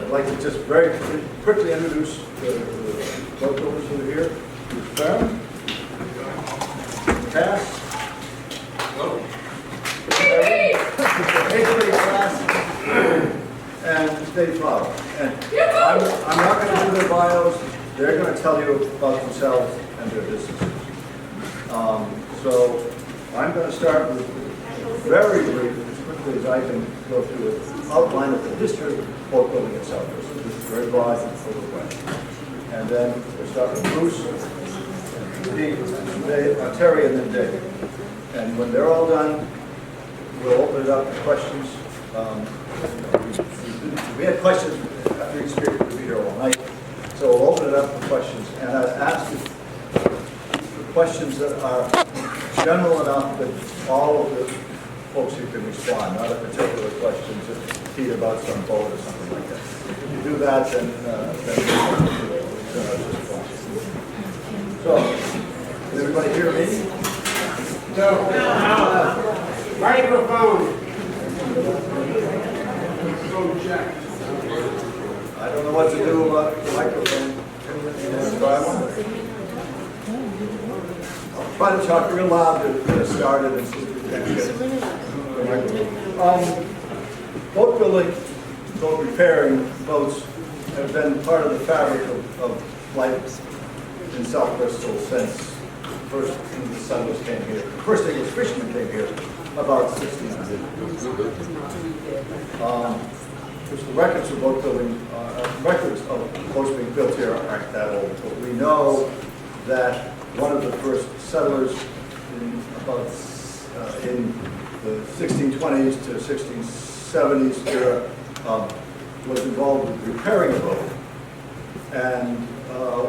I'd like to just very quickly introduce the boat builders who are here. Farrin, Kass, Kass, and Dave Flower. And I'm not going to do their bios. They're going to tell you about themselves and their businesses. So I'm going to start with very brief, as quickly as I can go through an outline of the history of boat building in South Bristol. This is very broad and full of questions. And then we'll start with Bruce, Terry, and then Dave. And when they're all done, we'll open it up to questions. We had questions after each speaker would be here all night. So we'll open it up for questions. And I'd ask you for questions that are general enough that all of the folks who can respond, not a particular question to Pete about some boat or something like that. If you do that, then just fine. So, can everybody hear me? No. Microphone. I don't know what to do about the microphone. Try one. I'll try to talk real loud to get us started and see if we can get the microphone. Boat building, boat repairing boats have been part of the fabric of life in South Bristol since first the settlers came here. First English fishermen came here about 1600. The records of boat building, records of boats being built here aren't that old, but we know that one of the first settlers in the 1620s to 1670s era was involved with repairing a boat. And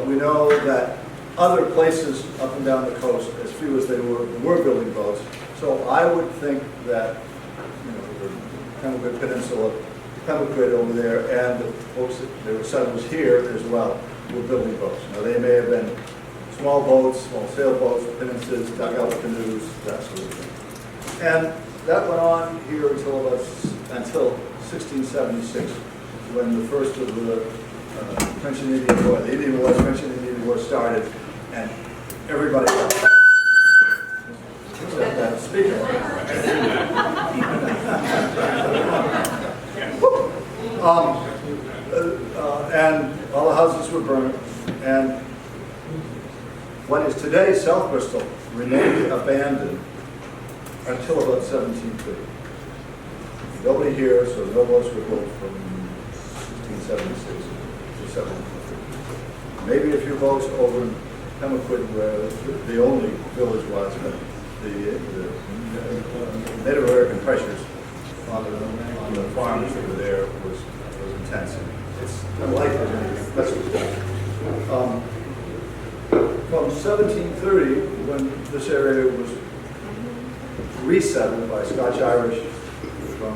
we know that other places up and down the coast, as few as they were building boats. So I would think that, you know, the Pembroke Peninsula, Pembroke over there, and the folks that were settlers here as well were building boats. Now they may have been small boats, small sailboats, pinnaces, dugout canoes, that sort of thing. And that went on here until 1676, when the first of the French and Indian War, the Indian War, French and Indian War started, and everybody got that speaker. And all the houses were burned, and what is today South Bristol remained abandoned until about 1730. Nobody here, so no boats were built from 1676 to 1730. Maybe a few boats over in Pembroke where the only village was, but the Native American pressures on the farmers that were there was intense. It's unlikely that's what from 1730, when this area was resettled by Scotch-Irish from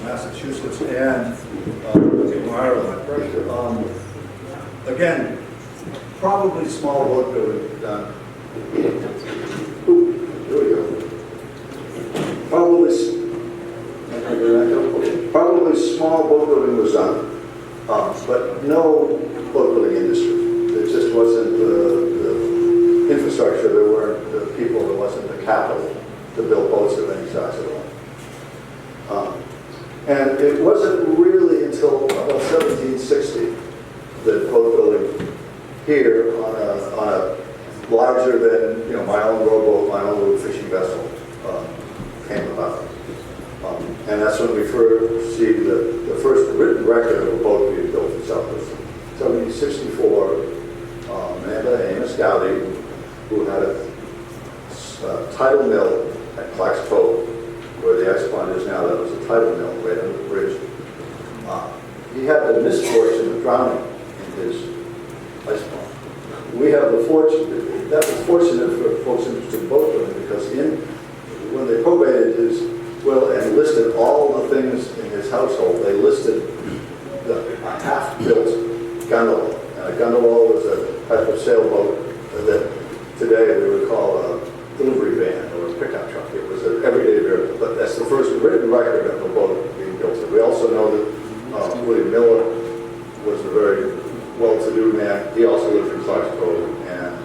Massachusetts and Ireland, again, probably small boat building done. Here we go. Probably small boat building was done, but no boat building industry. There just wasn't the infrastructure, there weren't the people, there wasn't the capital to build boats of any size at all. And it wasn't really until about 1760 that boat building here on a larger than, you know, my own rowboat, my own little fishing vessel came about. And that's when we first see the first written record of a boat being built in South Bristol. 1764, Amanda Amos Gowdy, who had a tidal mill at Clack's Cove, where the X-Pond is now. That was a tidal mill right under the bridge. He had the misfortune of drowning in his ice pond. We have the fortune, that was fortunate for folks interested in boat building, because when they probated his will and listed all the things in his household, they listed a half-built gondola. And a gondola was a type of sailboat that today we would call a delivery van or a pickup truck. It was an everyday vehicle, but that's the first written record of a boat being built. And we also know that William Miller he also lived in Clark's Cove, and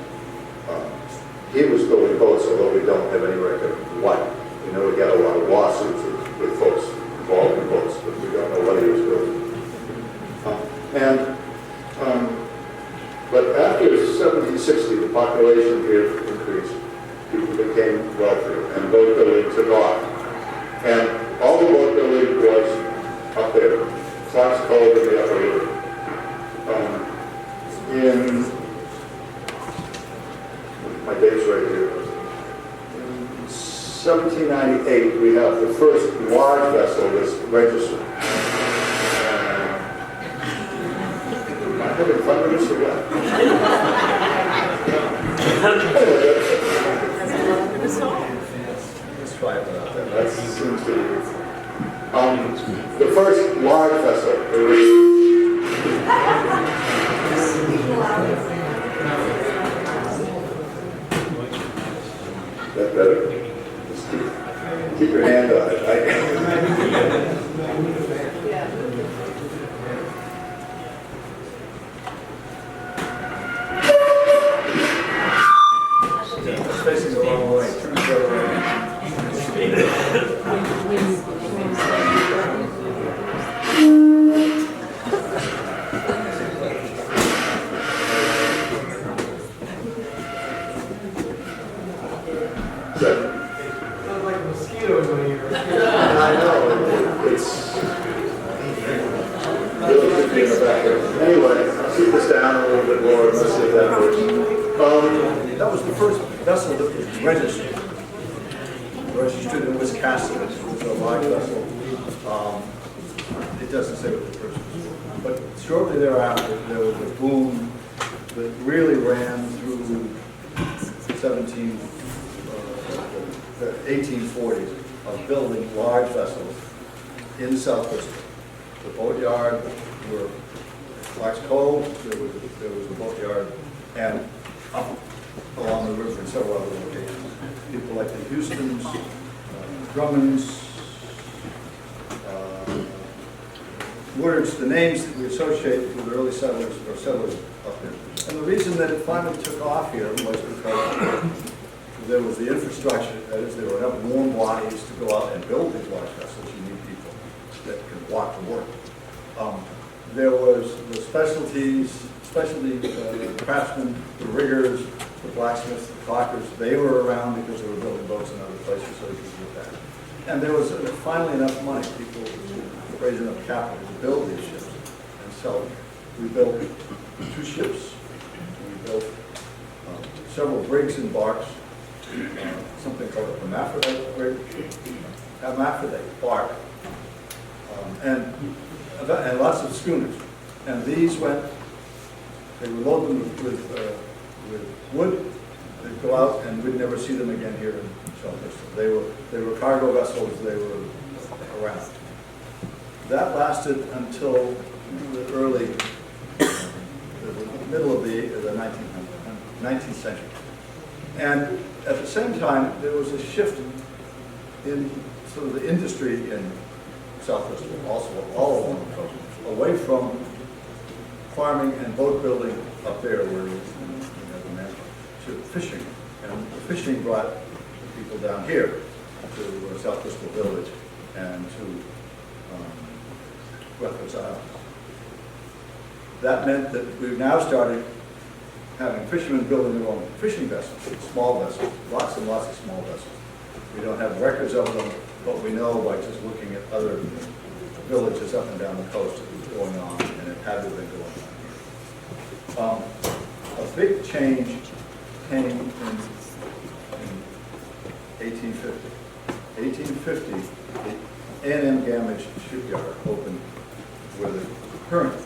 he was building boats, although we don't have any record of what. We know we got a lot of lawsuits with folks involved in boats, but we don't know what he was building. But after 1760, the population here increased. People became wealthier, and boat building took off. And all the boat building was up there, Clark's Cove and the upper river. In my date's right here. In 1798, we have the first large vessel that's registered. Am I having fun with this or what? Let's try it out there. That seems to be. The first large vessel. That better? Just keep your hand on it. It's facing the wrong way. Turn it the other way. Sounds like mosquitoes in here. I know. It's really good being back there. Anyway, I'll keep this down a little bit more and let's see if that works. That was the first vessel that was registered. Registered in Wisconsin. It was a large vessel. It doesn't say what the first was. But shortly thereafter, there was a boom that really ran through the 1840s of building large vessels in South Bristol. The boatyard were Clark's Cove, there was a boatyard, and up along the river in several other locations. People like the Houstons, Drummonds, words, the names that we associate with the early settlers or settlers up here. And the reason that it finally took off here was because there was the infrastructure, that is, there were enough warm bodies to go out and build these large vessels. You need people that could walk to work. There was the specialty craftsmen, the riggers, the blacksmiths, the caulkers. They were around because they were building boats in other places, so you could do that. And there was finally enough money, people raising enough capital to build these ships and sell them. We built 2 ships. We built several brigs and barks. Something called a hermaphrodite brig, hermaphrodite bark, and lots of schooners. And these went, they were loaded with wood. They'd go out and we'd never see them again here in South Bristol. They were cargo vessels, they were around. That lasted until the middle of the 19th century. And at the same time, there was a shift in sort of the industry in South Bristol, also all along the coast, away from farming and boat building up there where you have the man, to fishing. And the fishing brought people down here to South Bristol Village and to Boatworks Island. That meant that we've now started having fishermen building their own fishing vessels, small vessels, lots and lots of small vessels. We don't have records of them, but we know by just looking at other villages up and down the coast it was going on, and it had to have been going on here. A big change came in 1850. 1850, the A&M Gamage shipyard opened where the current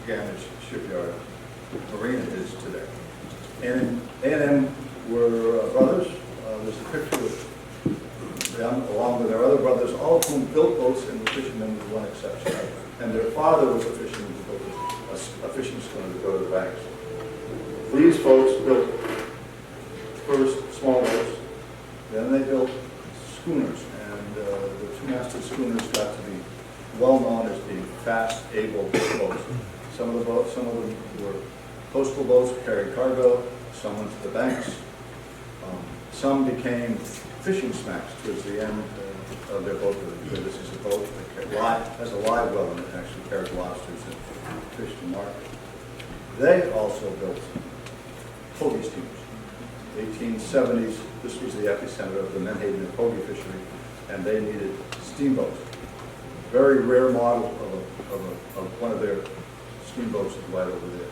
Gamage shipyard marina is today. And A&M were brothers. There's a picture of them along with their other brothers, all of whom built boats and were fishermen with one exception. And their father was a fisherman who built a fishing schooner to go to the banks. These folks built first small boats, then they built schooners, and the 2-masted schooners got to be well known as being fast, able boats. Some of them were Coastal boats carried cargo, some went to the banks. Some became fishing smacks towards the end of their boat building. This is a boat that has a live well and it actually carries lobsters and fish to market. They also built pogie steamers. 1870s, this was the epicenter of the Menhaden and pogie fishery, and they needed steamboats. Very rare model of one of their steamboats is right over there.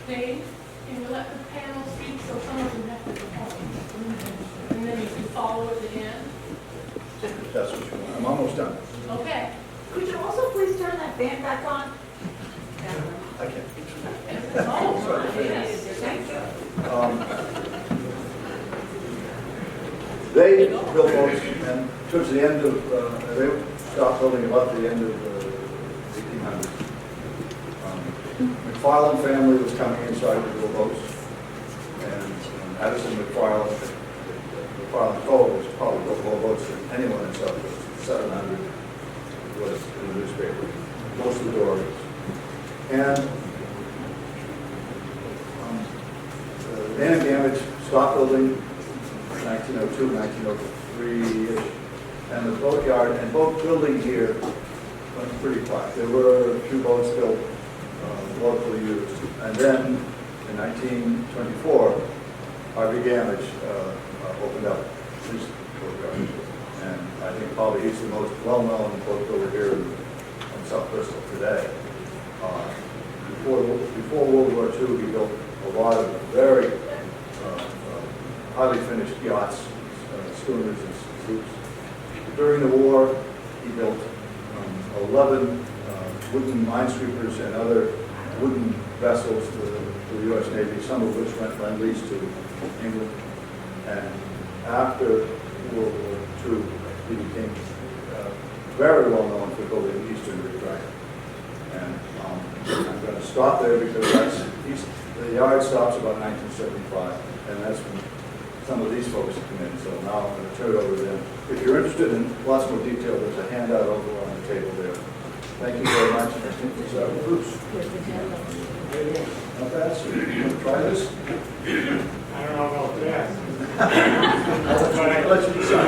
Dave, can you let the panel speak so some of them have to go home? And then you can follow at the end? If that's what you want. I'm almost done. Okay. Could you also please turn that fan back on? I can't. Oh, yes. Thank you. They built boats, and towards the end of, they stopped building about the end of the 1800s. McFarland family was coming inside to build boats, and Addison McFarland told was probably built more boats than anyone in South Bristol. 700 was in the newspaper, most of the dories. And Van and Gamage stopped building 1902, 1903-ish, and the boatyard and boat building here went pretty quiet. There were a few boats built locally used, and then in 1924, Harvey Gamage opened up his boatyard, and I think probably he's the most well-known boat builder here in South Bristol today. Before World War II, he built a lot of very highly finished yachts, schooners and sloops. During the war, he built 11 wooden minesweepers and other wooden vessels to the U.S. Navy, some of which went lend-lease to England. And after World War II, he became very well known for building Eastern River Drive. And I'm going to stop there because the yard stops about 1975, and that's when some of these folks come in. So now I'm going to turn it over to them. If you're interested in lots more detail, there's a handout over on the table there. Thank you very much. I think we'll start with Bruce. Not bad, so you want to try this? I don't know about that. But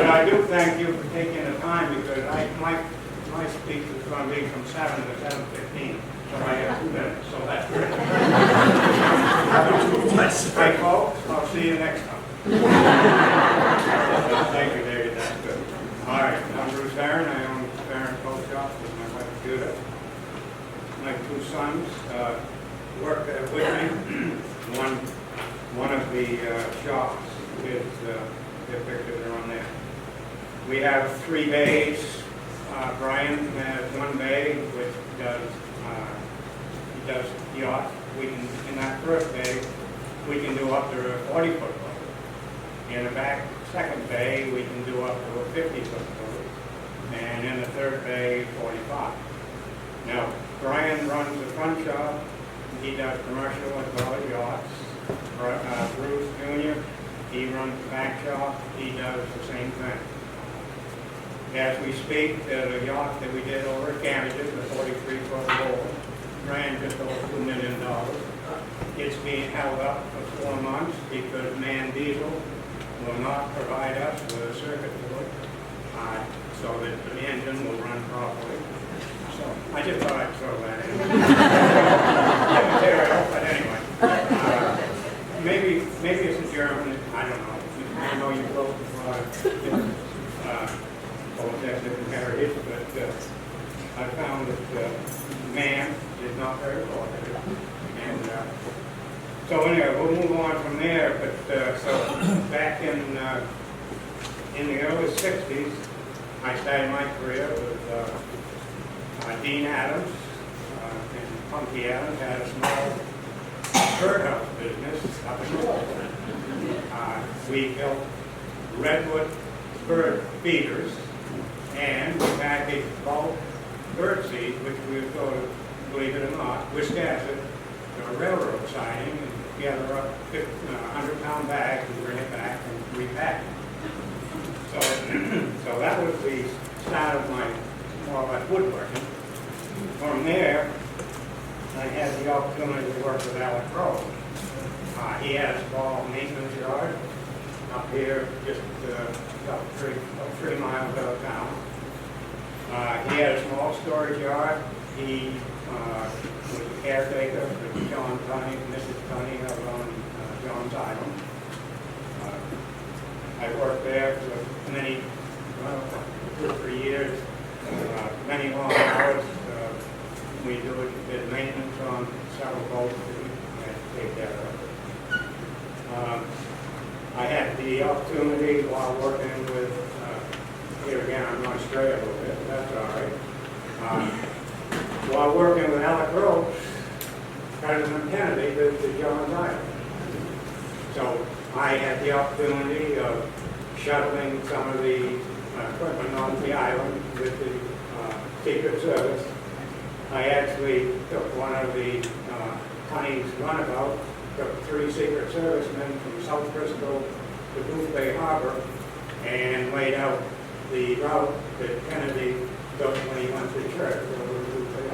I do thank you for taking the time because my speech is going to be from 7 to 7:15, so I have 2 minutes. So that's great. Hey folks, I'll see you next time. Thank you, David. That's good. All right, I'm Bruce Farrin. I own Farrin Boatshop with my wife Judith. My 2 sons work with me. One of the shops is their pictures are on there. We have 3 bays. Brian has 1 bay which he does yacht. In that first bay, we can do up to a 40-foot boat. In the back second bay, we can do up to a 50-foot boat. And in the third bay, 45. Now, Brian runs the front shop. He does commercial as well as yachts. Bruce Jr., he runs the back shop. He does the same thing. As we speak, the yacht that we did over at Gamage's, the 43-foot boat, ran just over $2 million. It's being held up for 4 months because Man Diesel will not provide us with a circuit board so that the engine will run properly. So I just thought I'd throw that in. But anyway, maybe it's a German. I don't know. I know you both have different heritage, but I found that man is not very cooperative. And so anyway, we'll move on from there. But so back in the early '60s, I started my career with Dean Adams and Punky Adams had a small birdhouse business up in Walton. We built redwood bird feeders, and we packaged bulk bird seed, which we would go to, believe it or not, Wisconsin, to a railroad siding, and gather up 100-pound bags and bring it back and repack it. So that was the start of my more or less woodworking. From there, I had the opportunity to work with Alec Rose. He had a small maintenance yard up here, just about 3 miles out of town. He had a small storage yard. He was a caretaker for John Tunney, Mrs. Tunney up on John's Island. I worked there for many, 2 or 3 years, many long hours. We did maintenance on several boats that we had to take care of. I had the opportunity while working with, here again, I'm going to stray a little bit, but that's all right. While working with Alec Roach, President Kennedy visited John's Island. So I had the opportunity of shuttling some of the equipment on the island with the Secret Service. I actually took one of the Tunney's runabout, took 3 Secret Servicemen from South Bristol to Booth Bay Harbor and laid out the route that Kennedy took when he went to church over Booth Bay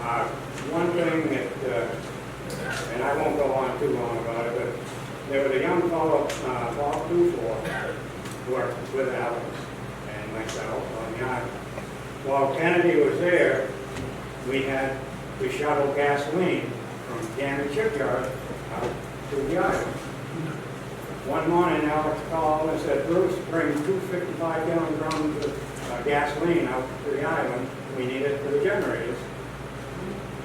Harbor. One thing that, and I won't go on too long about it, but there was a young fellow, Bob Dufour, worked with Alex and myself on the island. While Kennedy was there, we shuttled gasoline from Gannon Shipyard out to the island. One morning, Alex called and said, Bruce, bring 2 55-gallon drums of gasoline out to the island. We need it for the generators.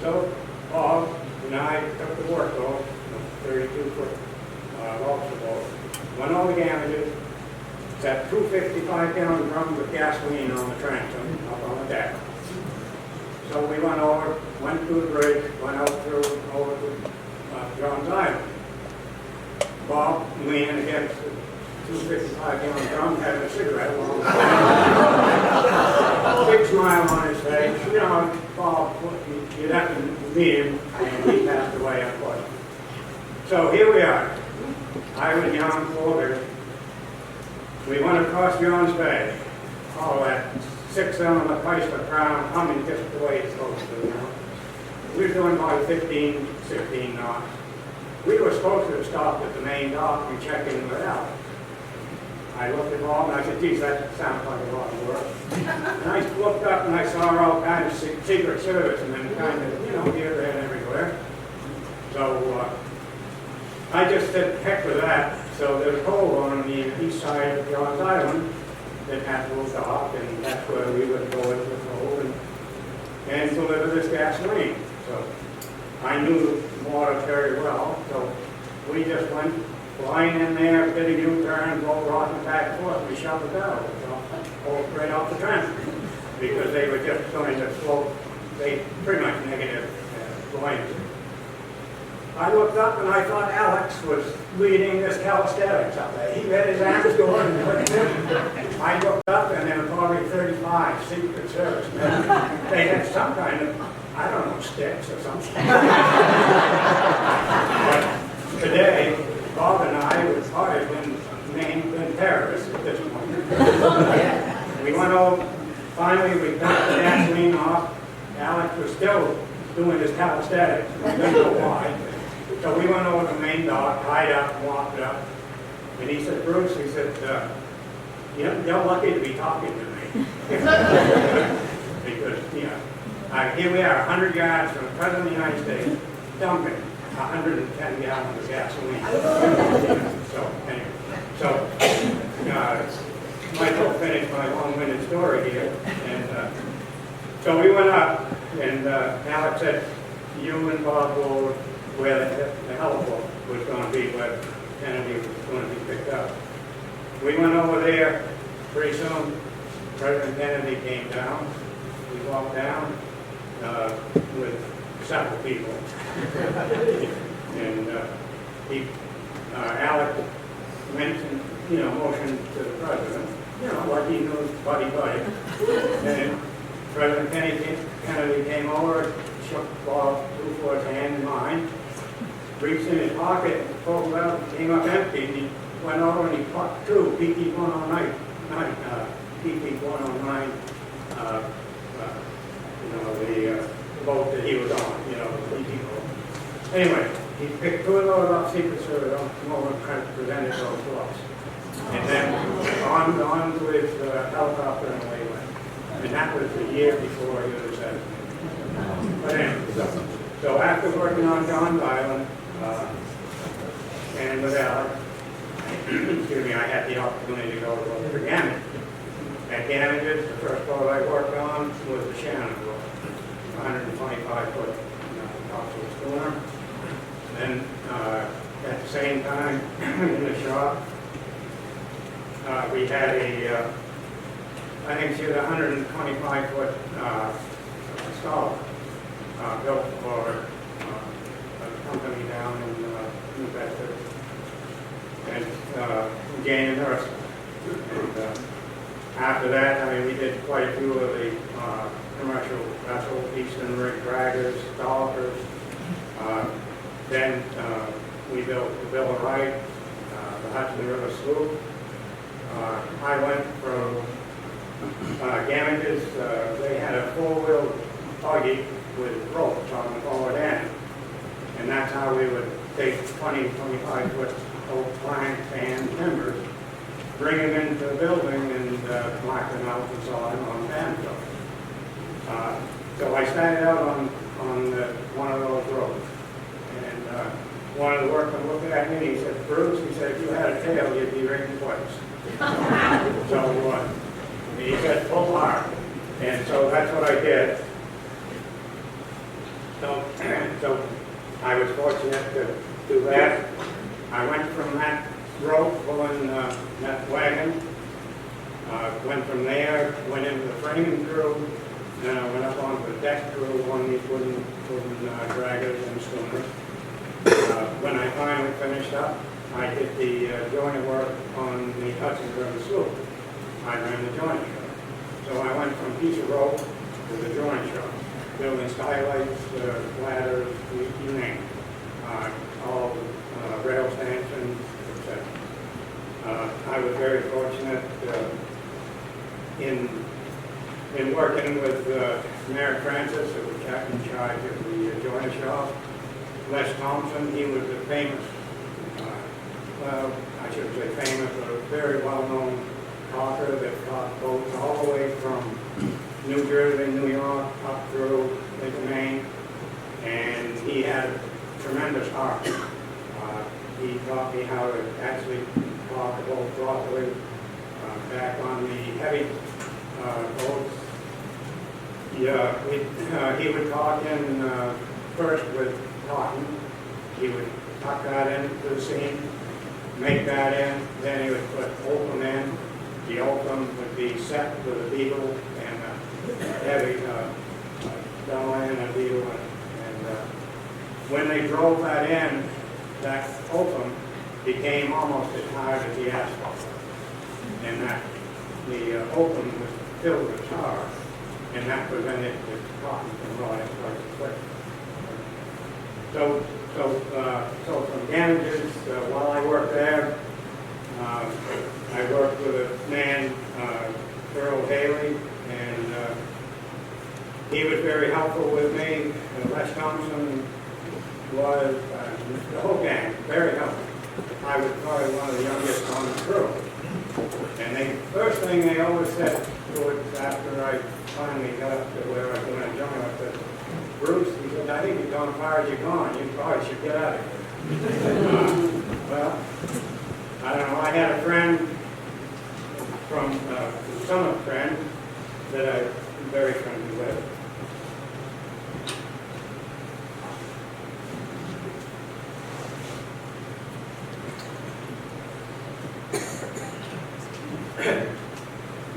So Bob and I took the work boat, 32-foot lobster boat, went over the damages, set 2 55-gallon drums of gasoline on the transom up on the deck. So we went over, went through the bridge, went out through over to John's Island. Bob leaned against the 2 55-gallon drums, having a cigarette along the way. Big smile on his face. You know, Bob, you'd have to meet him, and he passed away, unfortunately. So here we are. I was young, Porter. We went across John's Bay. All that 6-cylinder Chrysler Crown humming just the way it's supposed to, you know. We were doing about 15, 16 knots. We were supposed to have stopped at the main dock and check in with Al. I looked at Bob and I said, geez, that sounds like a lot of work. And I looked up and I saw all kinds of Secret Service and then kind of, you know, here, there, and everywhere. So I just said, heck with that. So there's a hole on the east side of John's Island that had a little dock, and that's where we would go into the hole and deliver this gasoline. So I knew the water very well, so we just went flying in there, did a U-turn, go rocking back and forth. We shot the barrel right off the transom because they were just going to float, they pretty much negative buoyancy. I looked up and I thought Alex was leading this calisthenics up there. He had his arms going. I looked up and there were probably 35 Secret Service men. They had some kind of, I don't know, sticks or something. But today, Bob and I would probably have been terrorists at this point. We went over, finally we dumped the gasoline off. Alex was still doing his calisthenics. We didn't know why. So we went over to the main dock, tied up, and walked up. And he said, Bruce, he said, you're lucky to be talking to me. Because, you know, here we are, 100 yards from the President of the United States, dumping 110 gallons of gasoline. So, anyway. So, might as well finish my long-winded story here. And so we went up, and Alex said, you and Bob go where the heliport was going to be, where Kennedy was going to be picked up. We went over there. Pretty soon, President Kennedy came down. We walked down with several people. And Alec mentioned, motion to the president, like he knew buddy. And President Kennedy came over, shook Bob Dufour's hand in mine, reached in his pocket, pulled out, came up empty, and he went over and he plucked 2 PT 109, PT 109, the boat that he was on, the PT boat. Anyway, he picked two of those up secret service, come over and presented those to us. And then on with helicopter and away went. And that was the year before he was assassinated. But anyway, so after working on John's Island, and with Alex, excuse me, I had the opportunity to go to Gamage. At Gamage's, the first boat I worked on was the Shannon boat, 125-foot offshore schooner. Then at the same time, in the shop, we had I think she was a 125-foot stall built for a company down in New Bedford, and Jane and Nurse. And after that, I mean, we did quite a few of the commercial vessels, Eastern Rig draggers, dockers. Then we built the Bill of Right, the Hudson River sloop. I went from Gamage's, they had a four-wheel buggy with ropes on the forward end. And that's how we would take 20, 25-foot old planks and timbers, bring them into the building and mark them out and saw them on banjo. So I started out on one of those ropes. And one of the workmen looked at me and he said, Bruce, he said, if you had a tail, you'd be rigging twice. So he said, pull hard. And so that's what I did. So I was fortunate to do that. I went from that rope pulling that wagon, went from there, went into the framing crew, then I went up onto the deck crew on these wooden draggers and schooners. When I finally finished up, I did the joiner work on the Hudson River sloop. I ran the joiner shop. So I went from piece of rope to the joiner shop, building skylights, ladders, you name it, all rail stanchions, etc. I was very fortunate in working with Mayor Francis, who was in charge of the joiner shop. Les Thompson, he was a famous, well, I shouldn't say famous, but a very well-known caulker that caulked boats all the way from New Jersey, New York, up through into Maine, and he had a tremendous heart. He taught me how to actually caulk a boat properly. Back on the heavy boats, he would caulk in first with cotton. He would tuck that into the seam, make that in, then he would put oakum in. The oakum would be set with a beetle and a heavy double and a beetle. And when they drove that in, that oakum became almost as hard as the asphalt. And that the oakum was filled with tar, and that prevented the cotton from rotting quite quick. So from Gamage's, while I worked there, I worked with a man, Earl Haley, and he was very helpful with me. Les Thompson was, the whole gang, very helpful. I was probably one of the youngest on the crew. And the first thing they always said towards after I finally got up to where I was going to join up, said, Bruce, he said, I think you've gone as far as you've gone. You probably should get out of here. Well, I don't know. I had a friend from some friend that I'm very friendly with.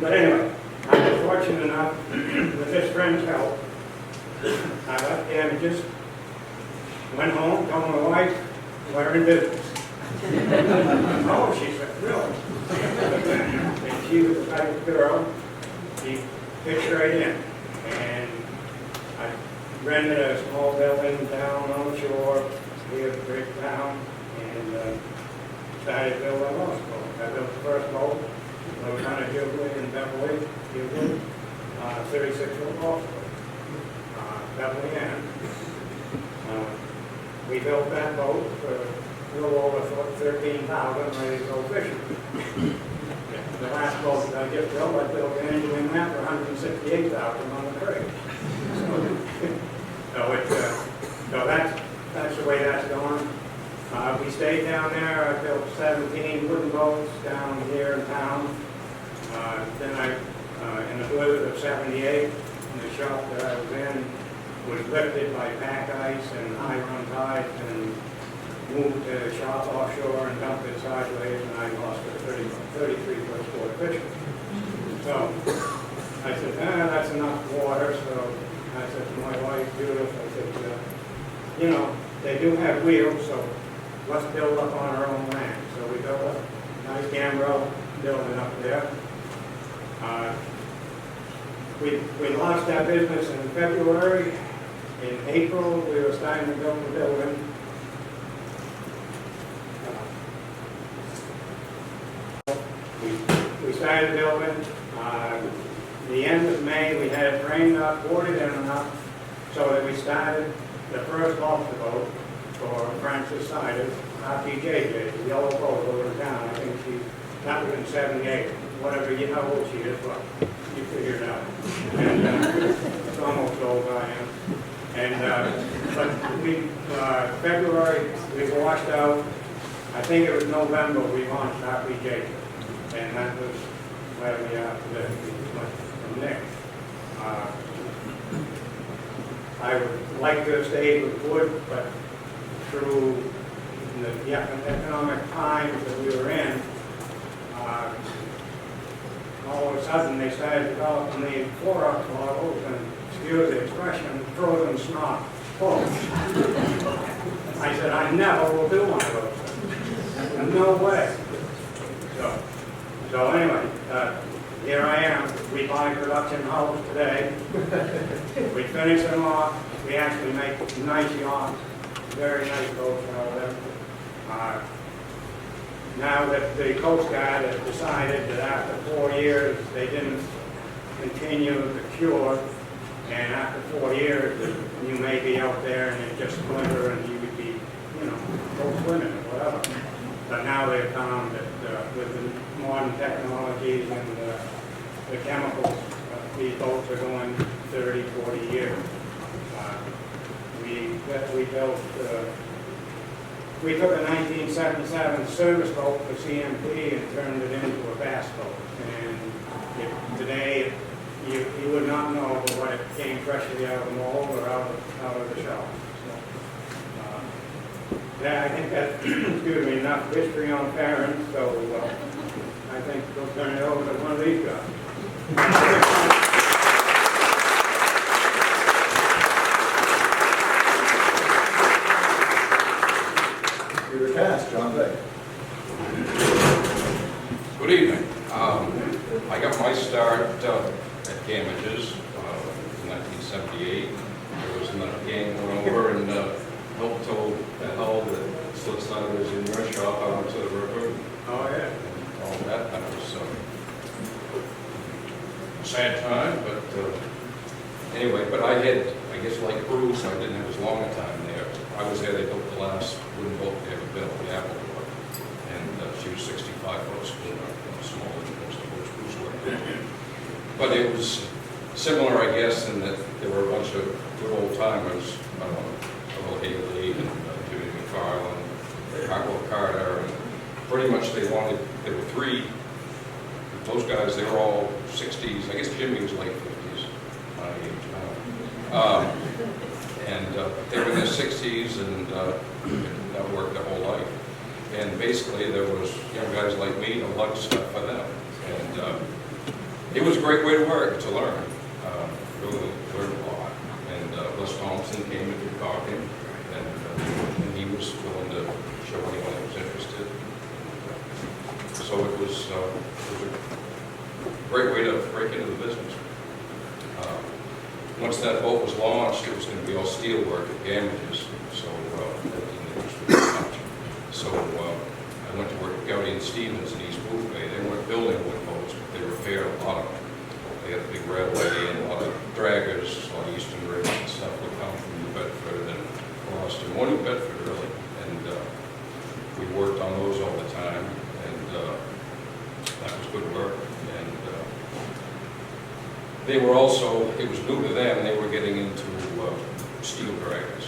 But anyway, I was fortunate enough with this friend's help. I left Gamage's, went home, told my wife, we're in business. Oh, she said, really? And she was the type of girl, she fit right in. And I rented a small building down on the shore, near the big town, and started building a law school. I built the first boat. We were kind of Hughley and Beverly, 36-foot law school. Beverly Ann. we built that boat for a little over 13,000, ready to go fishing. The last boat that I just built, I built an engine in that for 168,000 on the crate. So that's the way that's going. We stayed down there. I built 17 wooden boats down here in town. Then in the blizzard of '78, the shop that I was in was lifted by pack ice and high run tides and moved the shop offshore and dumped it sideways, and I lost a 33-foot sport fishing. So I said, that's enough water. So I said to my wife, Judith, I said, you know, they do have wheels, so let's build up on our own land. So we built a nice gambrel building up there. We lost that business in February. In April, we were starting to build the building. We started building. The end of May, we had it framed up, boarded in enough, so that we started the first lobster boat for Francis Siders, RPJJ, the yellow boat over in town. I think that was in '78. Whatever, you know how old she is, but you figure it out. And it's almost old I am. And but February, we washed out. I think it was November we launched RPJ, and that was where we are today. We went from there. I would like to have stayed with wood, but through the economic times that we were in, all of a sudden they started developing the Clorox bottles and, excuse the expression, frozen snot full. I said, I never will do one of those things. No way. So anyway, here I am. We buy production hulls today. We finish them off. We actually make nice yachts, very nice boats out of them. Now that the Coast Guard has decided that after 4 years they didn't continue the cure, and after 4 years you may be out there and it's just winter and you would be, go swimming or whatever. But now they've found that with the modern technologies and the chemicals, these boats are going 30, 40 years. We took a 1977 service boat for CMP and turned it into a bass boat. And today, you would not know what it came freshly out of the mold or out of the shell. So, I think that's, excuse me, enough history on Farrin. So I think we'll turn it over to one of these guys. Kass, John Beck. Good evening. I got my start at Damages in 1978. There was another gang went over and helped tow the hell that slit siders in your shop out onto the river. Oh, yeah. And all that. That was a sad time, but anyway, but I had, I guess like Bruce, I didn't have as long a time there. I was there, they built the last wooden boat they ever built, the Apple boat. And she was 65 foot schooner, smaller than most of those Bruce worked with. But it was similar, I guess, in that there were a bunch of good old timers, Earl Haley and Jimmy McFarland, Carl Carter, and pretty much they there were three. Those guys, they were all 60s. I guess Jimmy was late 50s, my age now. And they were in their 60s and that worked their whole life. And basically there was young guys like me to lug stuff for them. And it was a great way to work, to learn. Really learned a lot. And Les Thompson came and did talking, and he was willing to show anyone that was interested. So it was a great way to break into the business. Once that boat was launched, it was going to be all steel work at Damages, so that didn't interest me much. So I went to work at Gowdy and Stevens in East Blue Bay. They weren't building wood boats, but they repaired a lot of them. They had a big railway and a lot of draggers, a lot of Eastern rigs and stuff would come from New Bedford and across Westchester, more New Bedford really, and we worked on those all the time, and that was good work. And they were also, it was new to them, they were getting into steel draggers,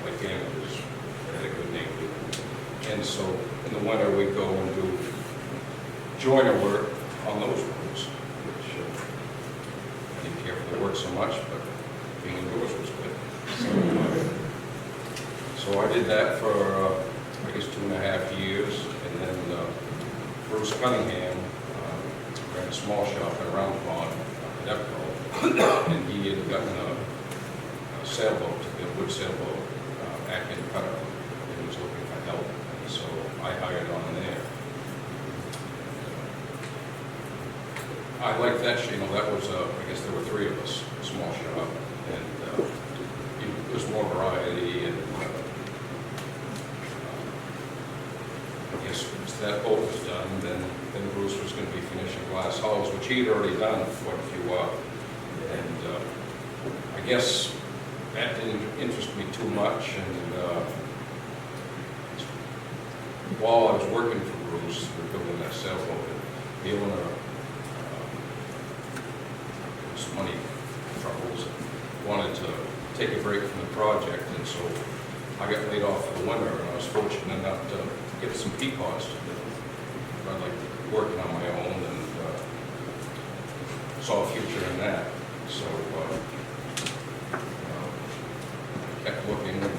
like damages, they had a good name to it. And so in the winter, we'd go and do joiner work on those boats, which I didn't care for the work so much, but being indoors was good. So I did that for, I guess, 2.5 years, and then Bruce Cunningham ran a small shop in Round Pond, at Epcot, and he had gotten a sailboat, a wood sailboat, Akin Cutter, and he was looking for help, and so I hired on there. I liked that, you know, that was, I guess there were 3 of us, a small shop, and there was more variety, and I guess once that boat was done, then Bruce was going to be finishing glass hulls, which he had already done quite a few up, and I guess that didn't interest me too much, and while I was working for Bruce, we were building that sailboat, the owner, some money troubles, wanted to take a break from the project, and so I got laid off for the winter, and I was fortunate enough to get some peapods to do. I like working on my own, and saw a future in that. So kept looking, and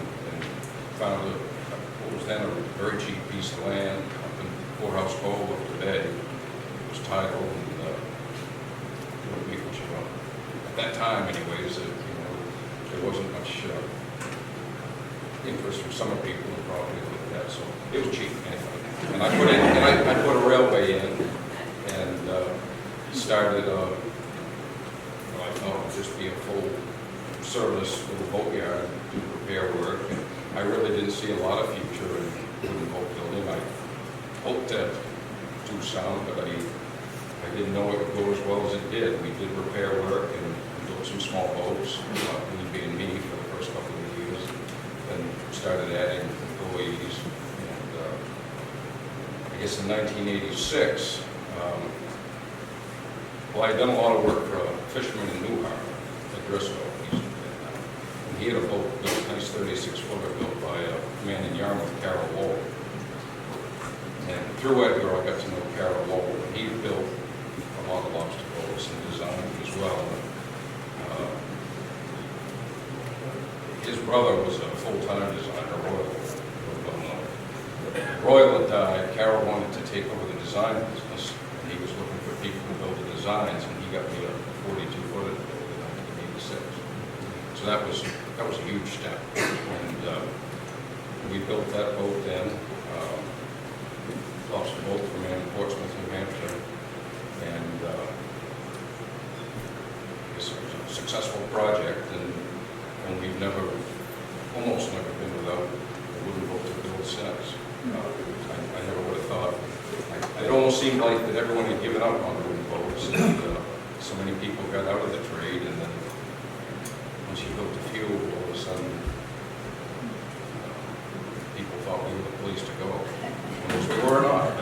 found what was then a very cheap piece of land up in Poorhouse Cove up the bay. It was titled, and at that time, anyways, there wasn't much interest from summer people in property like that, so it was cheap anyway. And I put a railway in, and started what I thought would just be a full service little boatyard, do repair work. And I really didn't see a lot of future in wooden boat building. I hoped to do some, but I didn't know it would go as well as it did. We did repair work and built some small boats, me being me for the first couple of years, then started adding employees. And I guess in 1986, well, I had done a lot of work for a fisherman in New Harbor, at Driscoll. And he had a boat built, a nice 36-footer built by a man in Yarmouth, Carol Lowell. And through Edgar, I got to know Carol Lowell, and he built a lot of lobster boats and designed as well. His brother was a full-time designer, Royal had died. Carol wanted to take over the design business, and he was looking for people to build the designs, and he got me a 42-footer to build in 1986. So that was a huge step, and we built that boat then. Lobster boat from Portsmouth, New Hampshire, and it's a successful project, and we've almost never been without a wooden boat to build since. I never would have thought. It almost seemed like that everyone had given up on wooden boats, and so many people got out of the trade, and then once you built a few, all of a sudden, people thought we were the place to go. Which we were not,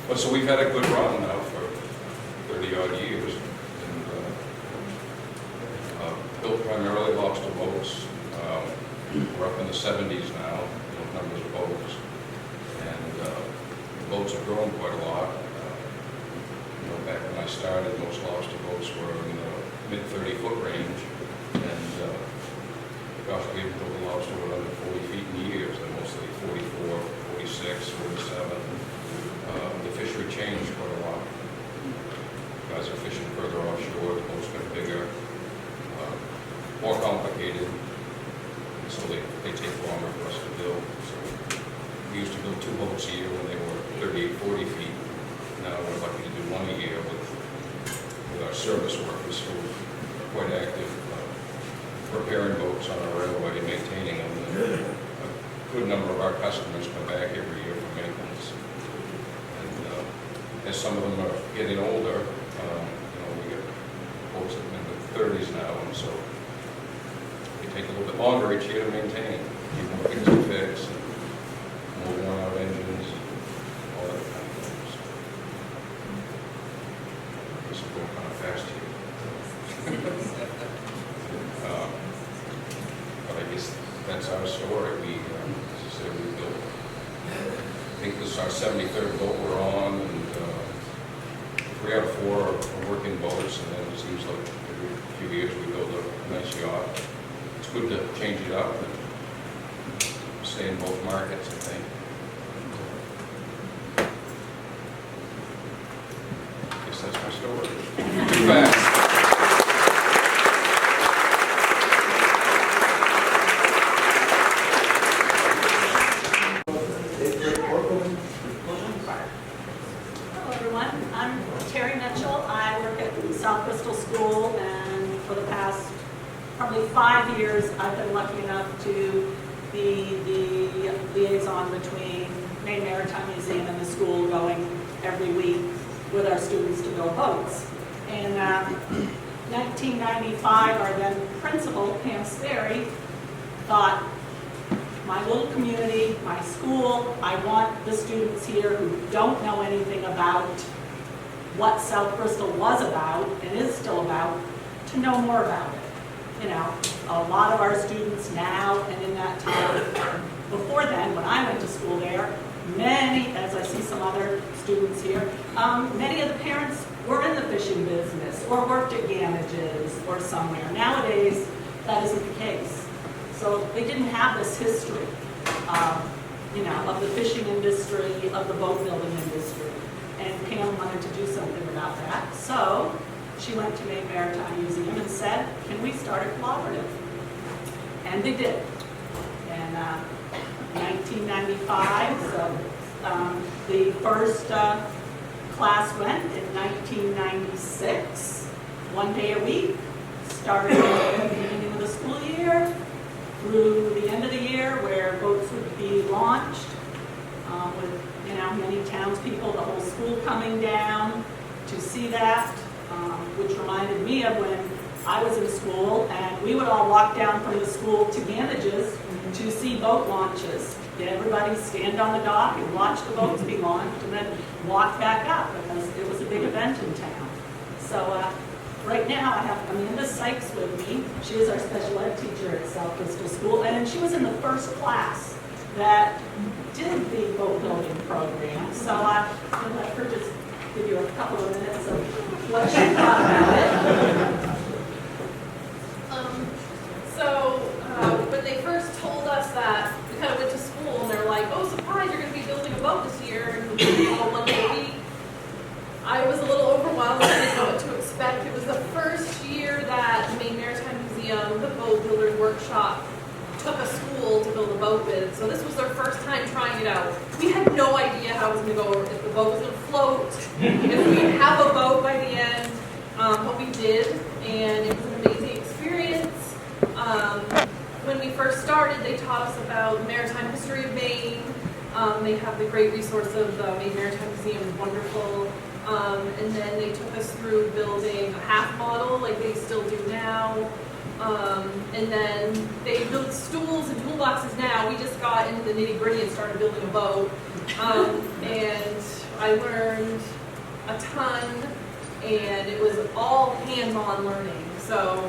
but so we've had a good run now for 30-odd years, and built primarily lobster boats. We're up in the 70s now, numbers of boats, and the boats have grown quite a lot. Back when I started, most lobster boats were in the mid-30-foot range, and gosh, we haven't built a lobster boat under 40 feet in years. They're mostly 44, 46, 47. The fishery changed quite a lot. Guys are fishing further offshore, the boats got bigger, more complicated, and so they take longer for us to build. So we used to build 2 boats a year when they were 38, 40 feet. Now we're lucky to do 1 a year with our service workers who are quite active, repairing boats on our railway, maintaining them. And a good number of our customers come back every year for maintenance. And as some of them are getting older, we get boats in the 30s now, and so they take a little bit longer each year to maintain. Keep them fixed and fixed, more worn out engines, all that kind of things. This is going kind of fast here. But I guess that's our story. We, as I said, we built, I think this is our 73rd boat we're on, and 3 out of 4 are working boats, and then it seems like every few years we build a nice yacht. It's good to change it up and stay in both markets, I think. I guess that's my story. Too fast. Hello, everyone. I'm Terry Mitchell. I work at South Bristol School, and for the past probably 5 years, I've been lucky enough to be the liaison between Maine Maritime Museum and the school, going every week with our students to build boats. In 1995, our then principal, Pam Sperry, thought, my little community, my school, I want the students here who don't know anything about what South Bristol was about and is still about to know more about it. You know, a lot of our students now and in that time, before then, when I went to school there, many, as I see some other students here, many of the parents were in the fishing business or worked at Gamages or somewhere. Nowadays, that isn't the case. So they didn't have this history, you know, of the fishing industry, of the boat building industry. And Pam wanted to do something about that. So she went to Maine Maritime Museum and said, can we start a collaborative? And they did. In 1995, so the first class went in 1996, 1 day a week, started at the beginning of the school year, through the end of the year, where boats would be launched, with, you know, many townspeople, the whole school coming down to see that, which reminded me of when I was in school, and we would all walk down from the school to Gamages to see boat launches. Everybody stand on the dock and watch the boats be launched, and then walk back up, because it was a big event in town. So right now I have Amanda Sykes with me. She is our special ed teacher at South Bristol School, and she was in the first class that did the boat building program. So I'm going to let her just give you a couple of minutes of what she thought about it. When they first told us that, we kind of went to school and they were like, oh, surprise, you're going to be building a boat this year, and all 1 day a week. I was a little overwhelmed. I didn't know what to expect. It was the first year that Maine Maritime Museum, the Boat Builders Workshop, took a school to build a boat with. So this was their first time trying it out. We had no idea how it was going to go, if the boat was going to float, if we'd have a boat by the end, but we did, and it was an amazing experience. When we first started, they taught us about the maritime history of Maine. They have the great resource of the Maine Maritime Museum, is wonderful. And then they took us through building a half model, like they still do now. And then they build stools and toolboxes now. We just got into the nitty-gritty and started building a boat. And I learned a ton, and it was all hands-on learning. So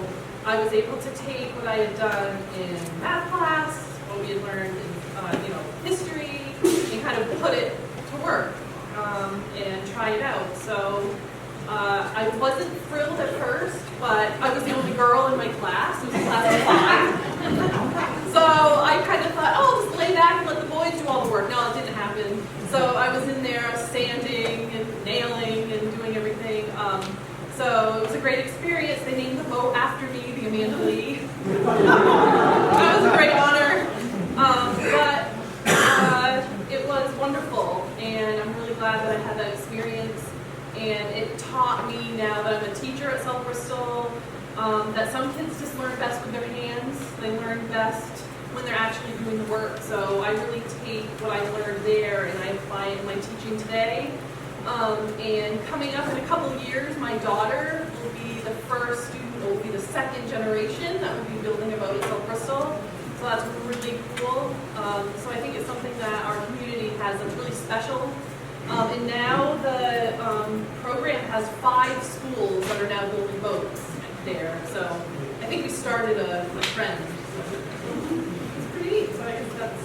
I was able to take what I had done in math class, what we had learned in history, and kind of put it to work and try it out. So I wasn't thrilled at first, but I was the only girl in my class. It was a class of 5. So I kind of thought, oh, I'll just lay back and let the boys do all the work. No, it didn't happen. So I was in there sanding and nailing and doing everything. So it was a great experience. They named the boat after me, the Amanda Lee. That was a great honor. But it was wonderful, and I'm really glad that I had that experience. And it taught me, now that I'm a teacher at South Bristol, that some kids just learn best with their hands. They learn best when they're actually doing the work. So I really take what I learned there and I apply it in my teaching today. And coming up in a couple of years, my daughter will be the first student, will be the second generation that will be building a boat at South Bristol. So I think it's something that our community has that's really special. And now the program has 5 schools that are now building boats there. So I think we started a trend. It's pretty neat. So I guess that's.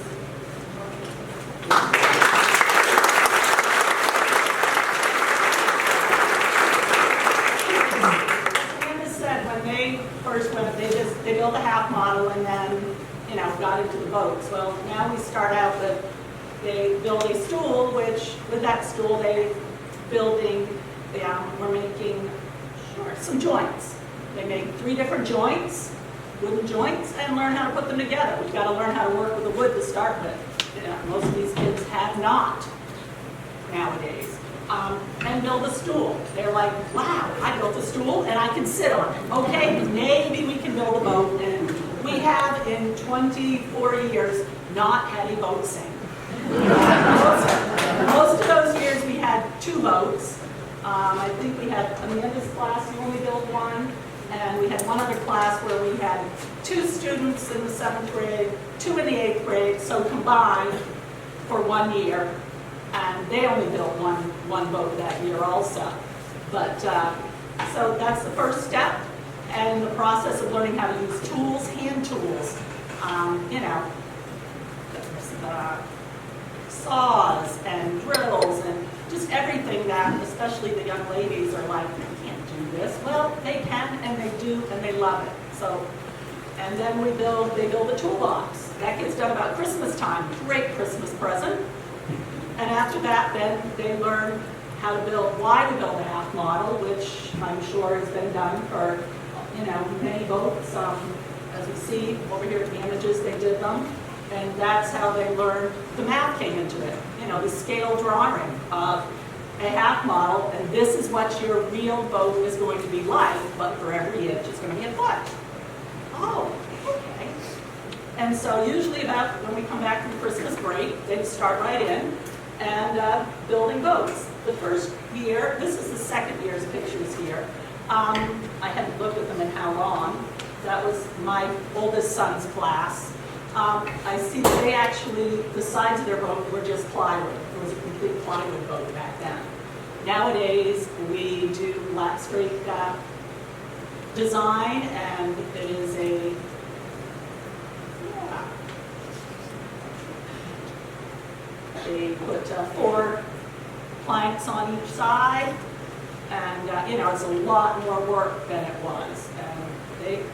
First went, they built a half model and then, got into the boats. Well, now we start out that they build a stool, which with that stool we're making some joints. They make 3 different joints, wooden joints, and learn how to put them together. We've got to learn how to work with the wood to start with. Most of these kids have not nowadays. And build a stool. They're like, wow, I built a stool and I can sit on it. Okay, maybe we can build a boat. And we have in 24 years not had a boat sink. Most of those years we had 2 boats. I think we had Amanda's class, you only built 1. And we had one other class where we had 2 students in the 7th grade, 2 in the 8th grade, so combined for 1 year. And they only built one boat that year also. But, so that's the first step. And the process of learning how to use tools, hand tools, saws and drills and just everything that, especially the young ladies are like, I can't do this. Well, they can and they do and they love it. So, and then they build a toolbox. That gets done about Christmas time. Great Christmas present. And after that, then they learn why to build a half model, which I'm sure has been done for, many boats. As we see over here at the images, they did them. And that's how they learned, the math came into it. The scale drawing of a half model, and this is what your real boat is going to be like, but for every inch, it's going to be a foot. Oh, okay. And so usually about when we come back from Christmas break, they start right in. And building boats. The first year, this is the second year's pictures here. I hadn't looked at them in how long. That was my oldest son's class. I see that they actually, the sides of their boat were just plywood. It was a complete plywood boat back then. Nowadays, we do flat straight design, and it is a they put 4 planks on each side, and it's a lot more work than it was. And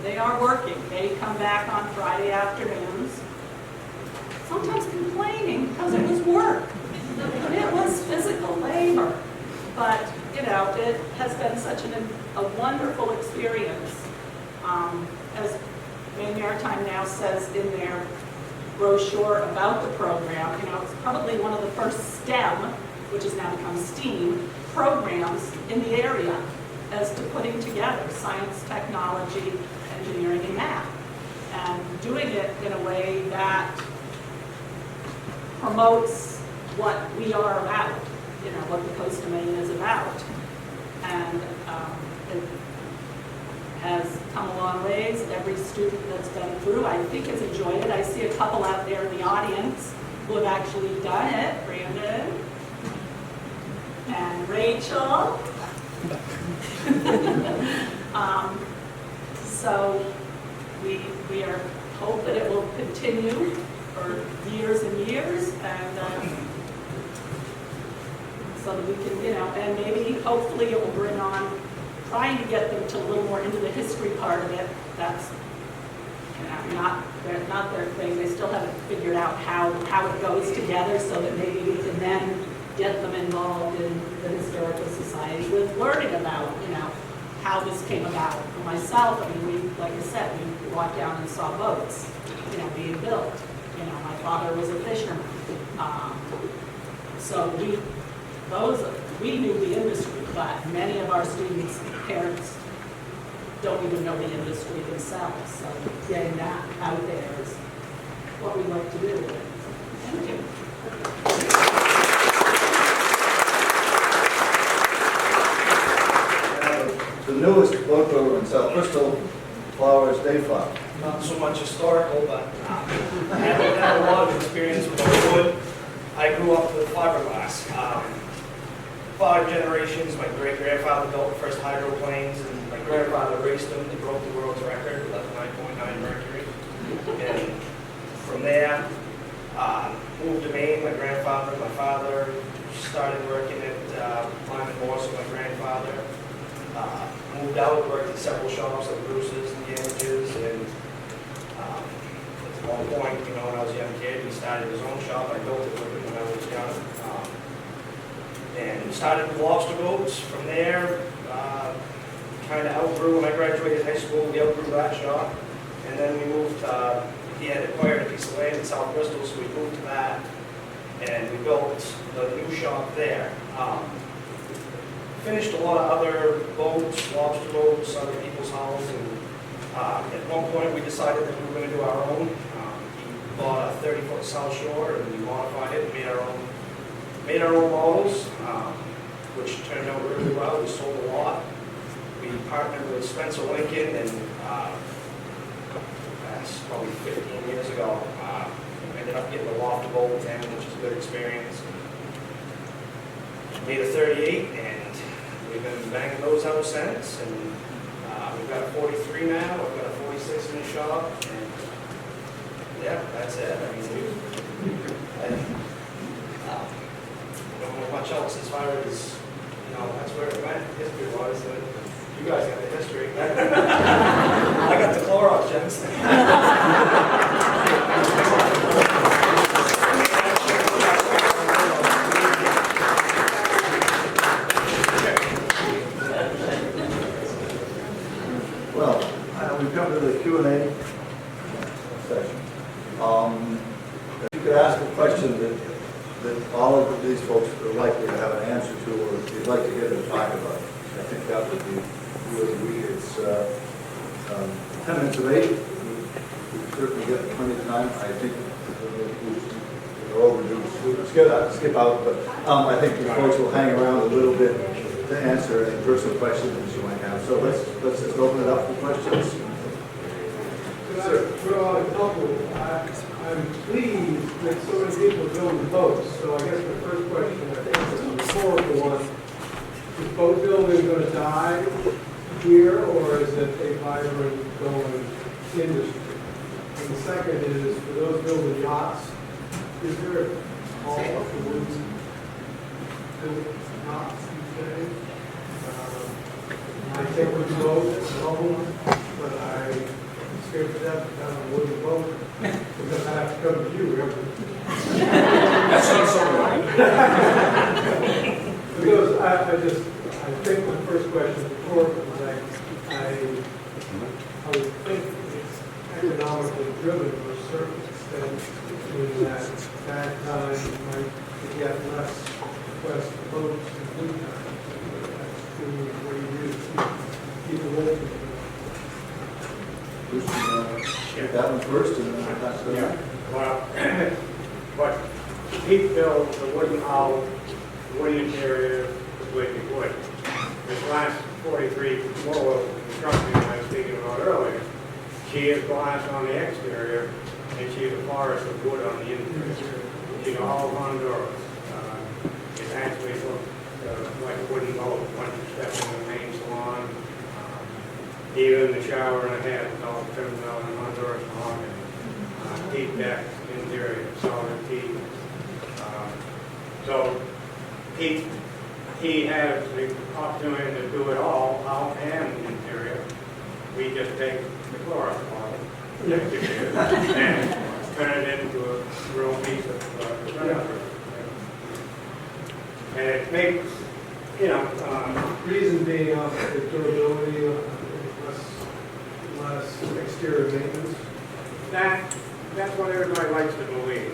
they are working. They come back on Friday afternoons, sometimes complaining because it was work. It was physical labor, but it has been such a wonderful experience. As Maine Maritime now says in their brochure about the program, it's probably one of the first STEM, which has now become STEAM, programs in the area as to putting together science, technology, engineering, and math. And doing it in a way that promotes what we are about, what the Coast of Maine is about. And it has come a long ways. Every student that's been through, I think, has enjoyed it. I see a couple out there in the audience who have actually done it. Brandon and Rachel. So we are hope that it will continue for years and years, and so that we can, and maybe hopefully it will bring on trying to get them to a little more into the history part of it. That's not their thing. They still haven't figured out how it goes together, so that maybe we can then get them involved in the Historical Society with learning about, how this came about. For myself, like I said, we walked down and saw boats, being built. My father was a fisherman. So we knew the industry, but many of our students' parents don't even know the industry themselves. So getting that out there is what we like to do. Thank you. The newest boat builder in South Bristol, Flowers Dayflower. not so much historical, but I had a lot of experience with wood. I grew up with fiberglass. 5 generations, my great-grandfather built the first hydroplanes, and my grandfather raced them. They broke the world's record with 9.9 mercury. And from there, moved to Maine. My grandfather, my father started working at Lyman Morse with my grandfather. Moved out, worked at several shops like Bruce's and Gamages, and at one point, you know, when I was a young kid, he started his own shop. I built it with him when I was young. And started with lobster boats. From there, kind of outgrew, when I graduated high school, we outgrew that shop. And then we moved, he had acquired a piece of land in South Bristol, so we moved to that. And we built the new shop there. Finished a lot of other boats, lobster boats, other people's hulls. And at one point, we decided that we were going to do our own. He bought a 30-foot South Shore, and we modified it and made our own models, which turned out really well. We sold a lot. We partnered with Spencer Lincoln, and that's probably 15 years ago. We ended up getting a loft boat with him, which is a good experience. Made a 38, and we've been banging those out since. And we've got a 43 now. We've got a 46 in the shop, and yeah, that's it. I mean, don't know much else as far as, you know, that's where it went, history-wise. You guys got the history. I got the Clorox, gents. Well, we've come to the Q&A session. If you could ask a question that all of these folks are likely to have an answer to, or if you'd like to hear them talk about, I think that would be really weird. It's 10 minutes of 8. We certainly get plenty of time. I think we're overdue. We'll skip out, but I think the folks will hang around a little bit to answer any personal questions that you might have. So let's just open it up for questions. Could I throw out a couple? I'm pleased that so many people build boats. So I guess the first question, I think, is a rhetorical one. Is boat building going to die here, or is it a vibrant, going industry? And the second is, for those building yachts, is there a call for wood built yachts these days? I take a boat, I love them, but I'm scared to death down a wooden boat. Because I have to come to you every. That sounds so right. Because I think the first question is rhetorical, but I would think it's economically driven to a certain extent, in that time you might get less requests for boats in good times. That's true where you really keep away from it. Take that one first, and then that's the Yeah, well, but Pete built the wooden hull, wooden interior, with wood. This last 43 Volvo construction I was speaking about earlier, she is glass on the exterior, and she is a forest of wood on the interior. She's all Honduras. It actually looks like a wooden boat once you step in the main salon. Even the shower and a head is all trimmed out in Honduras mahogany. Teak deck, interior, solid teak. So he has the opportunity to do it all, out and interior. We just take the Clorox bottle and turn it into a real piece of furniture. And it makes, you know, Reason being the durability, less exterior maintenance. that's what everybody likes to believe.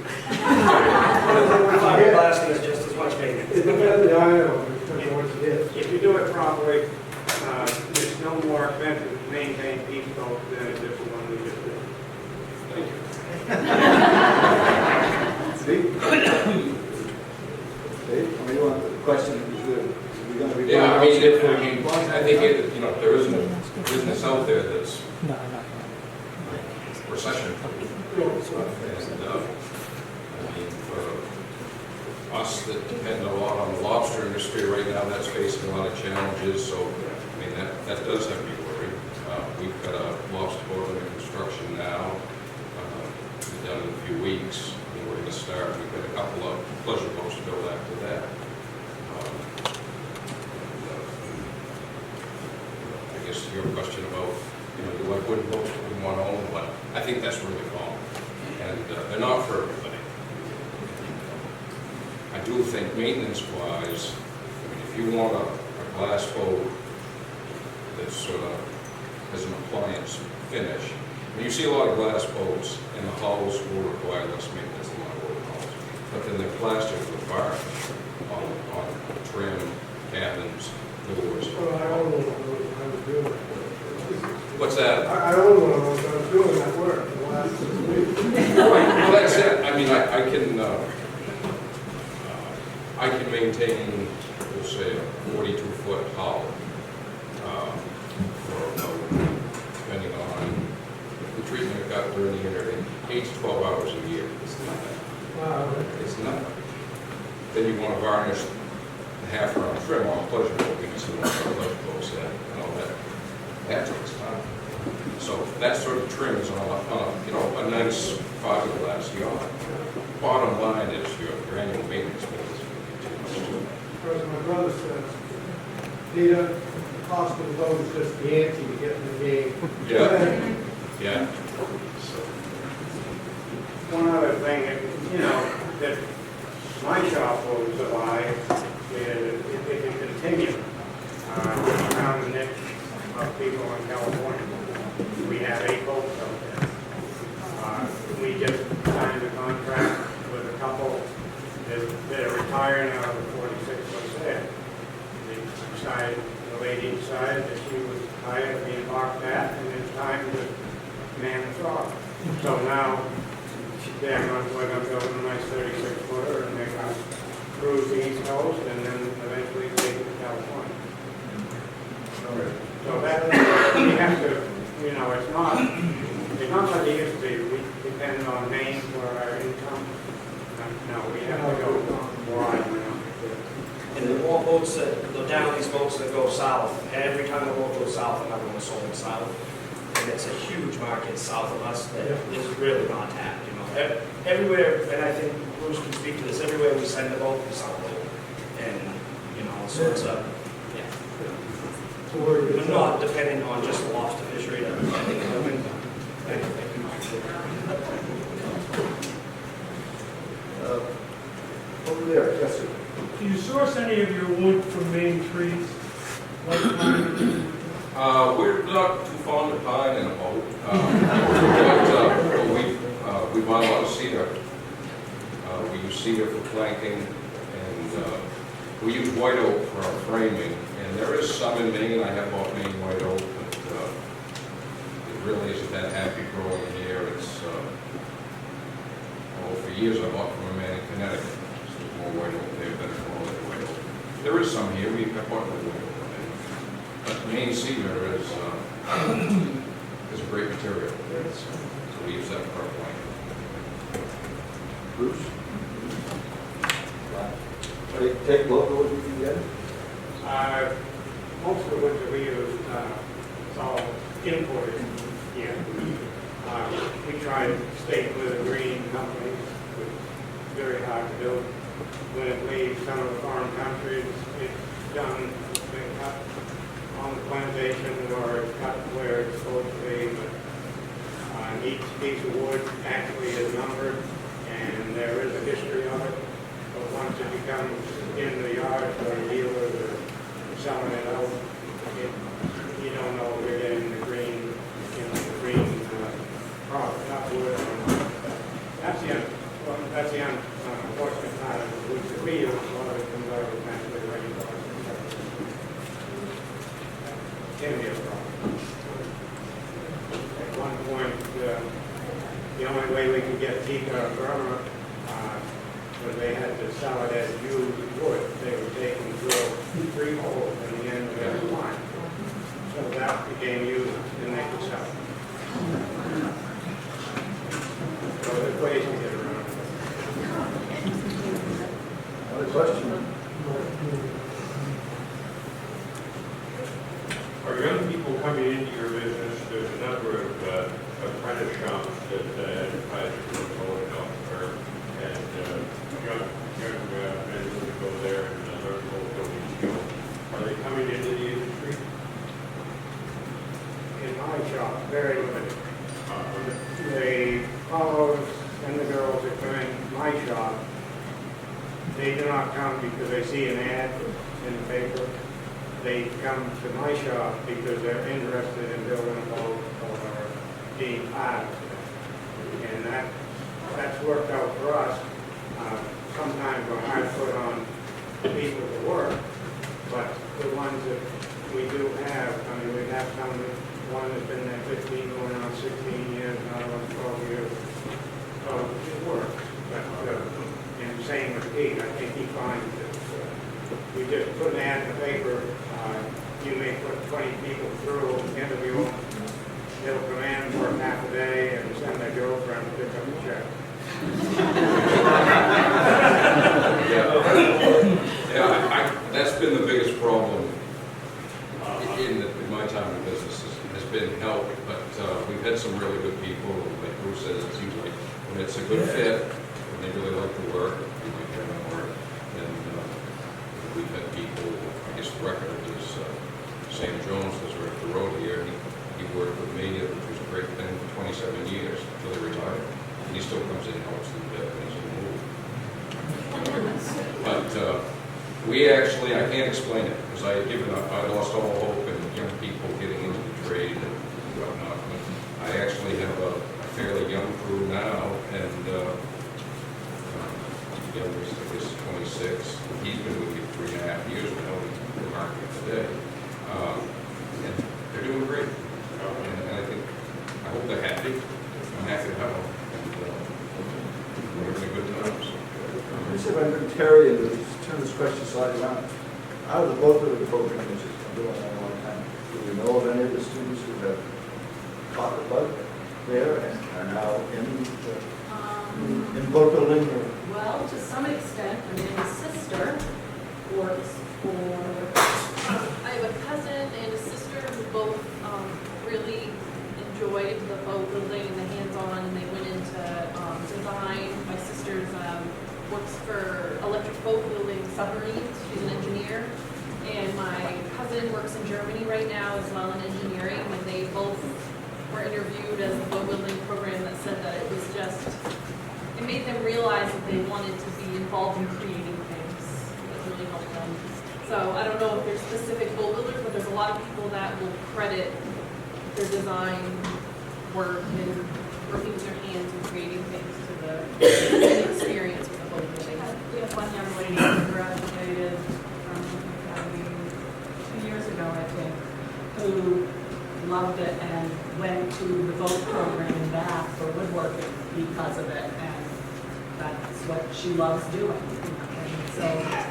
Fiberglass is just as much maintenance. It depends, I know, it depends on what it is. If you do it properly, it's no more expensive to maintain each boat than it is the one we just did. Steve? Dave, what do you want? The question is good. Are we going to be? Yeah, I think there isn't a business out there that's recession. And, I mean, for us that depend a lot on the lobster industry right now, that's facing a lot of challenges, so, I mean, that does have me worried. We've got a lobster boat under construction now, be done in a few weeks, and we're gonna start, we've got a couple of pleasure boats to build after that. I guess your question about, do I wooden boats that we want to own, but I think that's really wrong. And they're not for everybody. I do think maintenance-wise, if you want a glass boat that sort of has an appliance finish, you see a lot of glass boats, and the hulls will require less maintenance than my wooden hulls. But then they're plastic with varnish on trim, cabins, doors. Well, I own one of those, I was doing that. What's that? I own one of those, I was doing that work for the last 6 weeks. Well, that's it. I mean, I can maintain, we'll say, a 42-foot hull for a boat, depending on the treatment it got during the year, 8 to 12 hours a year. It's nothing. Wow. It's nothing. Then you want to varnish the half-round trim on a pleasure boat, because you want to pleasure boats and all that. That takes time. So that sort of trim is on a nice fiberglass yacht. Bottom line is your annual maintenance bill is going to be too much too. As my brother says, the cost of the boat is just the ante to get in the game. Yeah, yeah. So, One other thing, that my shop will survive is if it can continue. We found a niche of people in California. We have 8 boats out there. We just signed a contract with a couple that are retiring out of the 46-foot sail. The lady decided that she was tired of being barked at, and it's time to man the throttle. So now, we're going to build a nice 36-footer, and they're going to cruise the East Coast, and then eventually take it to California. So that, we have to, it's not like it used to be. We depend on Maine for our income. No, we have to go wide now. And the more boats the down-east boats that go south, every time a boat goes south, another one's sold south. And it's a huge market south of us that is really not tapped, Everywhere, and I think Bruce can speak to this, everywhere we send a boat, we sell a boat. And, so it's a, we're not depending on just the lobster fishery to Over there, yes, sir. Do you source any of your wood from Maine trees? Like pine? we're not too fond of pine in a boat, but we buy a lot of cedar. We use cedar for planking, and we use white oak for our framing. And there is some in Maine. I have bought Maine white oak, but it really isn't that happy growing here. It's for years I bought from a man in Connecticut. There's more white oak there, better quality white oak. There is some here. We have bought white oak. But Maine cedar is a great material. So we use that for our planking. Bruce? Take a look at what you can get. Most of what we use, it's all imported here. We try to stay with the green companies, which is very hard to do. When it leaves some of the foreign countries, it's done, they cut on the plantation or it's cut where it's supposed to be. But each piece of wood actually is numbered, and there is a history of it. But once it becomes in the yard for the dealers or selling it out, you don't know if you're getting the green, the green product, not wood. That's the unfortunate part of it, which we use. A lot of it comes out of naturally rainforest. Can be a problem. At one point, the only way we could get Tika Burma was they had to sell it as used wood. They were taking drill 3 holes in the end of every line. So that became used, and they could sell it. For young people coming into your business, there's a number of apprentice shops that advertise for boat firm, and young men who go there and learn boat building skills. Are they coming into the industry? In my shop, very limited. The fellows and the girls that come in my shop, they do not come because they see an ad in the paper. They come to my shop because they're interested in building a boat or being part of it. And that's worked out for us. Sometimes we're hard put on people to work, but the ones that we do have, I mean, we have one that's been there 15, going on 16 years, another one 12 years. So it works. But, and same with Pete, I think he finds that we just put an ad in the paper, you may put 20 people through, interview them, they'll come in, work half a day, and send their girlfriend to pick up the check. Yeah, that's been the biggest problem in my time in business, has been help, but we've had some really good people, like Bruce says, it seems like when it's a good fit, when they really like the work, we like them work, and we've had people, I guess the record is Sam Jones was right up the road here, and he worked with me, which was a great thing, for 27 years until he retired. And he still comes in and helps a little bit when he's in the move. But we actually, I can't explain it, because I had given up, I lost all hope in young people getting into the trade and whatnot. But I actually have a fairly young crew now, and the youngest, I guess, 26. He's been with me 3.5 years now, in the market today. And they're doing great. And I think, I hope they're happy. I'm happy to have them. And we're having a good time. This is I'm Terry, and to turn this question slightly around. Out of the boat building program, which has been going on a long time, do we know of any of the students who have caught the bug there and are now in boat building? Or? Well, to some extent, I mean, my sister works for, I have a cousin and a sister who both really enjoyed the boat building and the hands-on, and they went into design. My sister's works for electric boat building submarines. She's an engineer. And my cousin works in Germany right now as well in engineering, and they both were interviewed as the boat building program that said that it was just, it made them realize that they wanted to be involved in creating things. It really helped them. So I don't know if there's specific boat builders, but there's a lot of people that will credit their design work and working with their hands and creating things to the experience with the boat building. we have one young lady who graduated from the academy 2 years ago, I think, who loved it and went to the boat program in Bath for woodworking because of it, and that's what she loves doing. And so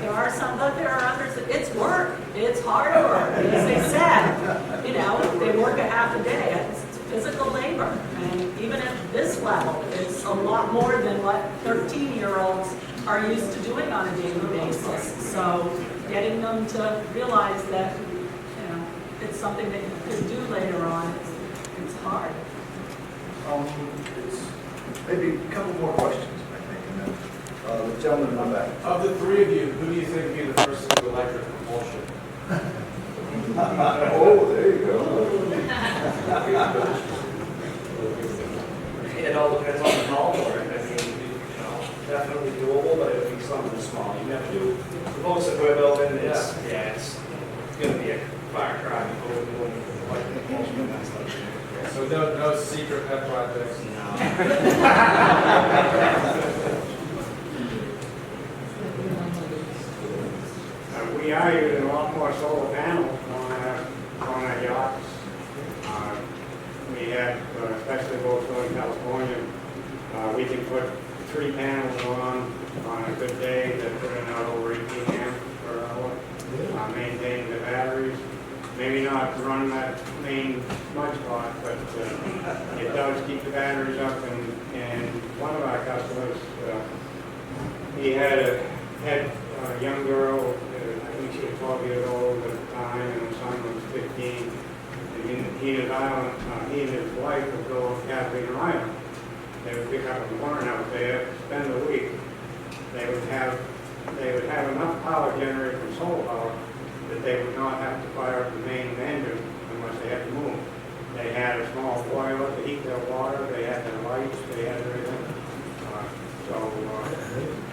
there are some, but there are others that it's work, it's hard work, as they said. You know, they work a half a day, it's physical labor, and even at this level, it's a lot more than what 13-year-olds are used to doing on a daily basis. So getting them to realize that, you know, it's something that you could do later on, it's hard. It's maybe a couple more questions, I think, and then the gentleman in the back. Of the three of you, who do you think would be the first to electric propulsion? Oh, there you go. It all depends on the call for it. I mean, you know, definitely doable, but it would be something small. You never do. The boats that we're building, it's going to be a fire cry before we're doing electric propulsion and that stuff. So no secret pet projects? No. We are using a lot more solar panels on our yachts. We have, especially both in California, we can put 3 panels on a good day that put in out over 18 amps per hour, maintain the batteries. Maybe not run that main smudge spot, but it does keep the batteries up. And one of our customers, he had a young girl, I think she was 12 years old at the time, and her son was 15. he and his wife would go to Catalina Island. They would pick up a barn out there, spend a week. They would have enough power generated from solar power that they would not have to fire up the main engine unless they had to move. They had a small boiler to heat their water, they had their lights, they had everything. So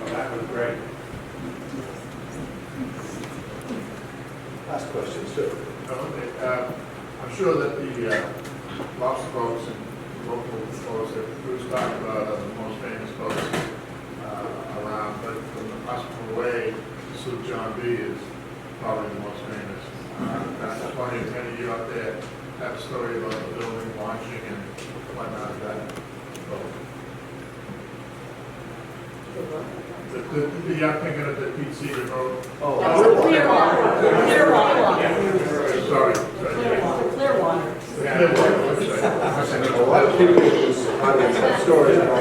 that was great. Last question, sir. Okay, I'm sure that the lobster boats and local boats that Bruce talked about are the most famous boats around, but from the Hospital Way to Suit John B. is probably the most famous. That's why many of you out there have a story about the building launching and whatnot of that boat. I'm thinking of the Pete Seeger boat. Sorry. Clearwater. A lot of people have stories about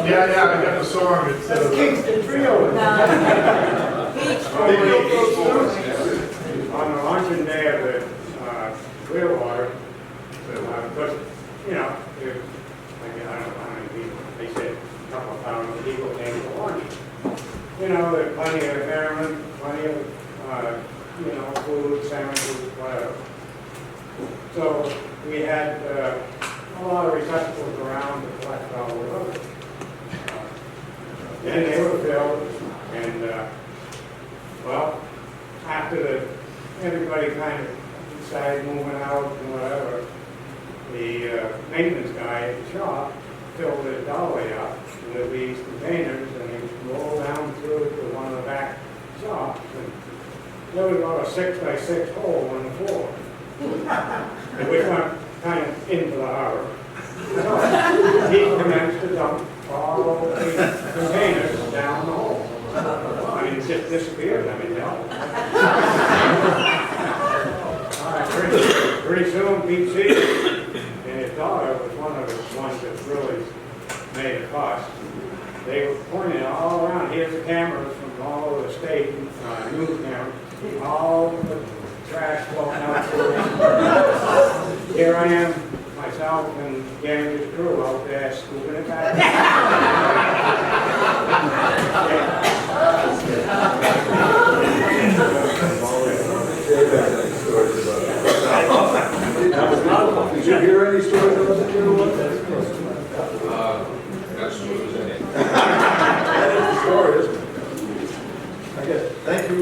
Yeah, I got the song. It's Kingston Trio. On the launching day of the Clearwater, because, you know, I don't know how many people, they said a couple of thousand people came to launch. You know, there's plenty of airmen, plenty of, food, sandwiches, whatever. So we had a lot of receptacles around to collect all the rubbish. And they were filled, and, after everybody kind of decided moving out and whatever, the maintenance guy at the shop filled his dolly up with these containers, and he rolled down through to one of the back shops, and there was about a 6x6 hole in the floor, and we went kind of into the harbor. So he commenced to dump all the containers down the hole. I mean, it just disappeared, I mean, hell. All right, pretty soon, Pete Seeger and his daughter was one of the ones that really made a fuss. They were pointing all around. Here's the cameras from all over the state, news cameras, all the trash flowing out through. Here I am, myself and Gannon's crew out there scooping it back. Did you hear any stories about the Clearwater? That's what was in it. That is the story, isn't it? I guess, thank you.